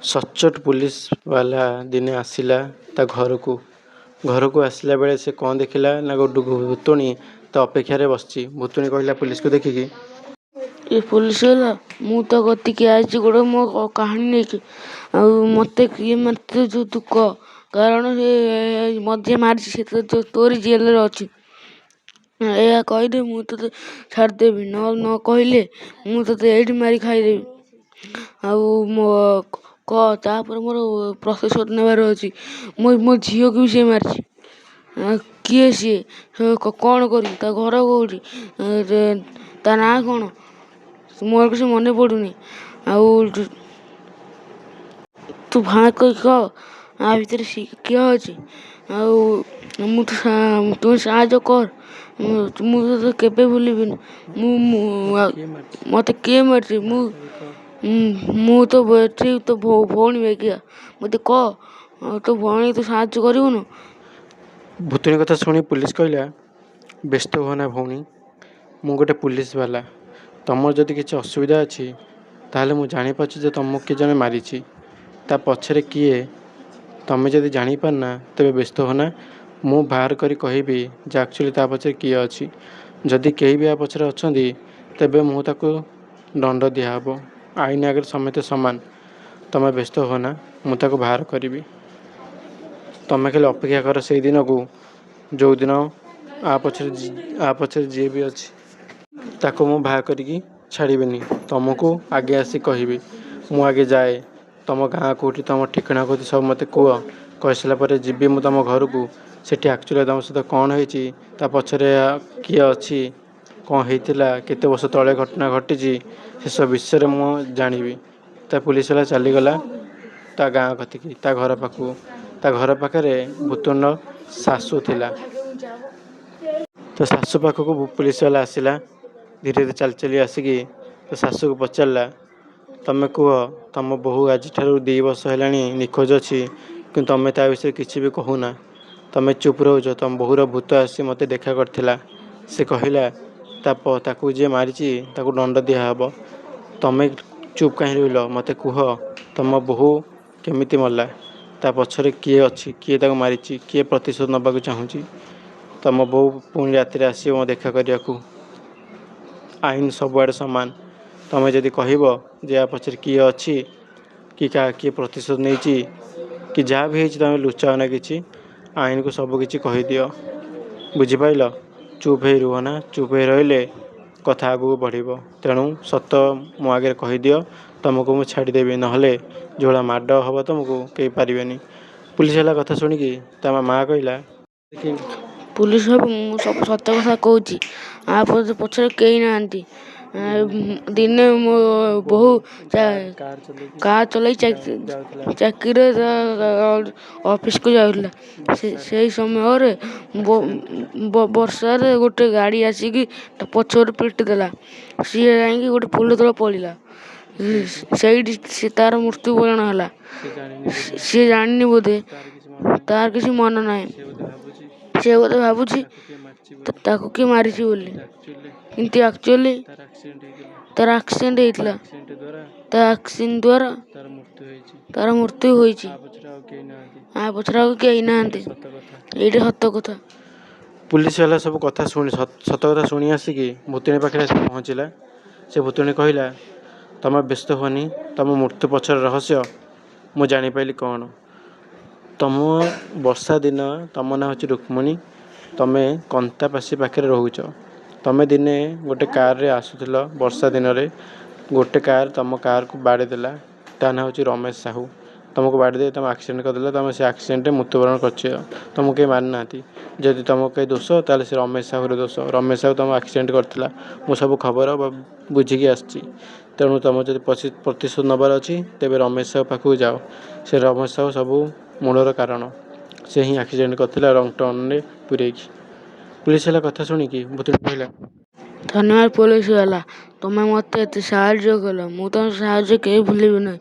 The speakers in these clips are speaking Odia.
ସଚ୍ଚୋଟ ପୁଲିସ ବାଲା ଦିନେ ଆସିଲା ତା ଘରକୁ ଆସିଲା ବେଳେ ସେ କ'ଣ ଦେଖିଲା ନା ଗୋଟେ ଭୁତୁଣୀ ତା ଅପେକ୍ଷାରେ ବସିଛି। ଭୁତୁଣୀ କହିଲା ପୁଲିସକୁ ଦେଖିକି, ଏ ପୋଲିସ ବାଲା, ମୁଁ ତ ଗତିକି ଆଇଛି ଗୋଟେ ମୋ କାହାଣୀ ନେଇକି। ଆଉ ମୋତେ କିଏ ମାରିଛି ତୁ କହ, କାରଣ ସେ ମଝିରେ ମାରିଛି, ସେ ତ ତୋରି ଜେଲରେ ଅଛି। ଏହା କହିଲେ ମୁଁ ତୋତେ ଛାଡ଼ିଦେବି, ନ କହିଲେ ମୁଁ ତୋତେ ଏଇଠି ମାରି ଖାଇଦେବି। ଆଉ କହ, ତାପରେ ମୋର ପ୍ରତିଶୋଧ ନେବାର ଅଛି। ମୋ ଝିଅକୁ ବି ସିଏ ମାରିଛି। କିଏ ସିଏ? କ'ଣ କରିବି? ତା ଘର କେଉଁଠି? ତା ନାଁ କ'ଣ? ମୋର କିଛି ମନେ ପଡ଼ୁନି। ଆଉ ତୁ ଭାଁ କରି କହ, ଆ ଭିତରେ କିଏ ଅଛି? ଆଉ ତୁମେ ସାହାଯ୍ୟ କର, ମୁଁ ତୋତେ କେବେ ଭୁଲିବିନି। ମୋତେ କିଏ ମାରିଛି? ମୁଁ ତ ଏଠି ତୋ ଭଉଣୀ ବେଗିଆ। ମୋତେ କହ, ତୋ ଭଉଣୀ ତୁ ସାହାଯ୍ୟ କରିବୁନୁ? ଭୁତୁଣୀ କଥା ଶୁଣି ପୁଲିସ କହିଲା, ବ୍ୟସ୍ତ ହୁଅନା ଭଉଣୀ, ମୁଁ ଗୋଟେ ପୁଲିସ ବାଲା। ତମର ଯଦି କିଛି ଅସୁବିଧା ଅଛି ତାହେଲେ ମୁଁ ଜାଣିପାରୁଛି ଯେ ତମକୁ କିଏ ଜଣେ ମାରିଛି। ତା ପଛରେ କିଏ ତମେ ଯଦି ଜାଣିପାରୁନା ତେବେ ବ୍ୟସ୍ତ ହୁଅନା, ମୁଁ ବାହାର କରି କହିବି ଯେ ଆକ୍ଚୁଆଲି ତା ପଛରେ କିଏ ଅଛି। ଯଦି କେହି ବି ୟା ପଛରେ ଅଛନ୍ତି ତେବେ ମୁଁ ତାକୁ ଦଣ୍ଡ ଦିଆହେବ। ଆଇନ ଆଗରେ ସମସ୍ତେ ସମାନ। ତମେ ବ୍ୟସ୍ତ ହୁଅନା, ମୁଁ ତାକୁ ବାହାର କରିବି। ତମେ ଖାଲି ଅପେକ୍ଷା କର ସେଇ ଦିନକୁ ଯେଉଁଦିନ ଆ ପଛରେ ଯିଏ ବି ଅଛି ତାକୁ ମୁଁ ବାହାର କରିକି ଛାଡ଼ିବିନି। ତମକୁ ଆଗେ ଆସି କହିବି। ମୁଁ ଆଗେ ଯାଏ, ତମ ଗାଁ କେଉଁଠି, ତମ ଠିକଣା କେଉଁଠି ସବୁ ମୋତେ କୁହ। କହିସାରିଲା ପରେ ଯିବି ମୁଁ ତମ ଘରକୁ। ସେଠି ଆକ୍ଚୁଆଲି ତମ ସହିତ କ'ଣ ହେଇଛି, ତା ପଛରେ କିଏ ଅଛି, କ'ଣ ହେଇଥିଲା, କେତେ ବର୍ଷ ତଳେ ଘଟଣା ଘଟିଛି, ସେସବୁ ବିଷୟରେ ମୁଁ ଜାଣିବି। ତା ପୁଲିସ ବାଲା ଚାଲିଗଲା ତା ଗାଁ କତିକି, ତା ଘର ପାଖକୁ। ତା ଘର ପାଖରେ ଭୁତୁଣୀର ଶାଶୁ ଥିଲା। ତା ଶାଶୁ ପାଖକୁ ପୁଲିସ ବାଲା ଆସିଲା। ଧୀରେ ଧୀରେ ଚାଲି ଚାଲି ଆସିକି ତା ଶାଶୁକୁ ପଚାରିଲା, ତମେ କୁହ, ତମ ବୋହୂ ଆଜିଠାରୁ 2 ବର୍ଷ ହେଲାଣି ନିଖୋଜ ଅଛି, କିନ୍ତୁ ତମେ ତା ବିଷୟରେ କିଛି ବି କହୁନା। ତମେ ଚୁପ୍ ରହୁଛ। ତମ ବୋହୂର ଭୂତ ଆସି ମୋତେ ଦେଖା କରିଥିଲା। ସେ କହିଲା ତାକୁ ଯିଏ ମାରିଛି ତାକୁ ଦଣ୍ଡ ଦିଆହେବ। ତମେ ଚୁପ୍ କାହିଁ ରହିଲ? ମୋତେ କୁହ, ତମ ବୋହୂ କେମିତି ମଲା? ତା ପଛରେ କିଏ ଅଛି? କିଏ ତାକୁ ମାରିଛି? କିଏ ପ୍ରତିଶୋଧ ନେବାକୁ ଚାହୁଁଛି? ତମ ବୋହୂ ପୁଣି ରାତିରେ ଆସିବ ମୋ ଦେଖା କରିବାକୁ। ଆଇନ ସବୁଆଡ଼େ ସମାନ। ତମେ ଯଦି କହିବ ଯେ ୟା ପଛରେ କିଏ ଅଛି, କିଏ ପ୍ରତିଶୋଧ ନେଇଛି, କି ଯାହା ବି ହେଇଛି, ତମେ ଲୁଚାଅ ନା କିଛି। ଆଇନକୁ ସବୁ କିଛି କହିଦିଅ। ବୁଝିପାରିଲ? ଚୁପ୍ ହେଇ ରୁହ ନା। ଚୁପ୍ ହେଇ ରହିଲେ କଥା ଆଗକୁ ବଢ଼ିବ। ତେଣୁ ସତ ମୋ ଆଗରେ କହିଦିଅ, ତମକୁ ମୁଁ ଛାଡ଼ିଦେବି। ନହେଲେ ଯେଉଁଭଳିଆ ମାଡ଼ ହେବ ତମକୁ କେହି ପାରିବେନି। ପୁଲିସ ବାଲା କଥା ଶୁଣିକି ତା ମା କହିଲା, ପୁଲିସ ବାବୁ, ମୁଁ ସବୁ ସତ କଥା କହୁଛି। ଆ ପଛରେ କେହି ନାହାନ୍ତି। ଦିନେ ମୋ ବୋହୂ କାର୍ ଚଲେଇ ଚାକିରିରେ ଅଫିସକୁ ଯାଉଥିଲା। ସେଇ ସମୟରେ ବର୍ଷାରେ ଗୋଟେ ଗାଡ଼ି ଆସିକି ତା ପଛରୁ ପିଟି ଦେଲା। ସିଏ ଯାଇକି ଗୋଟେ ପୋଲ ତଳେ ପଡ଼ିଲା। ସେଇଠି ତାର ମୃତ୍ୟୁବରଣ ହେଲା। ସିଏ ଜାଣିନି ବୋଧେ, ତାର କିଛି ମନ ନାହିଁ। ସେ ବୋଧେ ଭାବୁଛି ତାକୁ କିଏ ମାରିଛି ବୋଲି, କିନ୍ତୁ ଆକ୍ଚୁଆଲି ତାର ଆକ୍ସିଡେଣ୍ଟ ହେଇଥିଲା। ତା ଆକ୍ସିଡେଣ୍ଟ ଦ୍ୱାରା ତାର ମୃତ୍ୟୁ ହୋଇଛି। ଆ ପଛରେ ଆଉ କେହି ନାହାନ୍ତି। ଏଇଟା ସତ କଥା। ପୁଲିସ ବାଲା ସବୁ କଥା ଶୁଣି ସତ କଥା ଶୁଣି ଆସିକି ଭୁତୁଣୀ ପାଖରେ ଆସି ପହଞ୍ଚିଲା। ସେ ଭୁତୁଣୀ କହିଲା, ତମେ ବ୍ୟସ୍ତ ହୁଅନି, ତମ ମୃତ୍ୟୁ ପଛର ରହସ୍ୟ ମୁଁ ଜାଣିପାରିଲି କ'ଣ। ତମ ବର୍ଷା ଦିନ, ତମ ନାଁ ହେଉଛି ରୁକ୍ମଣୀ। ତମେ କନ୍ତାପାଶି ପାଖରେ ରହୁଛ। ତମେ ଦିନେ ଗୋଟେ କାରରେ ଆସୁଥିଲ ବର୍ଷା ଦିନରେ। ଗୋଟେ କାର୍ ତମ କାର୍କୁ ବାଡ଼େଇ ଦେଲା। ତା ନାଁ ହେଉଛି ରମେଶ ସାହୁ। ତମକୁ ବାଡ଼େଇ ଦେଇ ତମେ ଆକ୍ସିଡେଣ୍ଟ କରିଦେଲା। ତମେ ସେ ଆକ୍ସିଡେଣ୍ଟରେ ମୃତ୍ୟୁବରଣ କରିଛ। ତମକୁ କେହି ମାରିନାହାନ୍ତି। ଯଦି ତମକୁ କେହି ଦୋଷ, ତାହେଲେ ସେ ରମେଶ ସାହୁର ଦୋଷ। ରମେଶ ସାହୁ ତମ ଆକ୍ସିଡେଣ୍ଟ କରିଥିଲା। ମୁଁ ସବୁ ଖବର ବୁଝିକି ଆସିଛି। ତେଣୁ ତମର ଯଦି ପ୍ରତିଶୋଧ ନେବାର ଅଛି ତେବେ ରମେଶ ସାହୁ ପାଖକୁ ଯାଅ। ସେ ରମେଶ ସାହୁ ସବୁ ମୂଳର କାରଣ। ସେ ହିଁ ଆକ୍ସିଡେଣ୍ଟ କରିଥିଲା ରଙ୍ଗ ଟର୍ଣ୍ଣରେ ପୁରେଇକି। ପୁଲିସ ବାଲା କଥା ଶୁଣିକି ଭୁତୁଣୀ କହିଲା, ଧନ୍ୟବାଦ ପୋଲିସ ବାଲା, ତମେ ମୋତେ ଏତେ ସାହାଯ୍ୟ କଲ। ମୁଁ ତମ ସାହାଯ୍ୟ କେହି ଭୁଲିବି ନାହିଁ।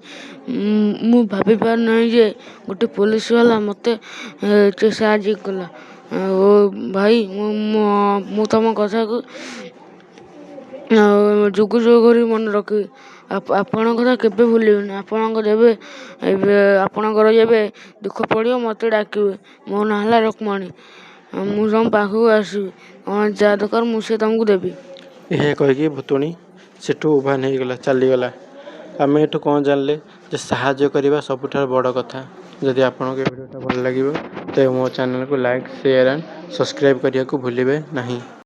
ମୁଁ ଭାବି ପାରୁନାହିଁ ଯେ ଗୋଟେ ପୋଲିସ ବାଲା ମୋତେ ଏତେ ସାହାଯ୍ୟ କଲା। ଓ ଭାଇ, ମୁଁ ତମ କଥାକୁ ଆଉ ଯୁଗ ଯୁଗ କରି ମନେ ରଖିବି। ଆପଣଙ୍କ କଥା କେବେ ଭୁଲିବିନି। ଆପଣଙ୍କର ଯେବେ ଦୁଃଖ ପଡ଼ିବ ମୋତେ ଡାକିବେ। ମୋ ନାଁ ହେଲା ରୁକ୍ମଣୀ। ମୁଁ ତମ ପାଖକୁ ଆସିବି। ତମର ଯାହା ଦରକାର ମୁଁ ସେ ତମକୁ ଦେବି। ଏହା କହିକି ଭୁତୁଣୀ ସେଠୁ ଉଭାନ ହେଇଗଲା, ଚାଲିଗଲା। ଆମେ ଏଠୁ କ'ଣ ଜାଣିଲେ ଯେ ସାହାଯ୍ୟ କରିବା ସବୁଠାରୁ ବଡ଼ କଥା। ଯଦି ଆପଣଙ୍କୁ ଏ ଭିଡ଼ିଓଟା ଭଲ ଲାଗିବ ତେବେ ମୋ ଚ୍ୟାନେଲକୁ ଲାଇକ୍, ସେୟାର ଆଣ୍ଡ ସବସ୍କ୍ରାଇବ୍ କରିବାକୁ ଭୁଲିବେ ନାହିଁ।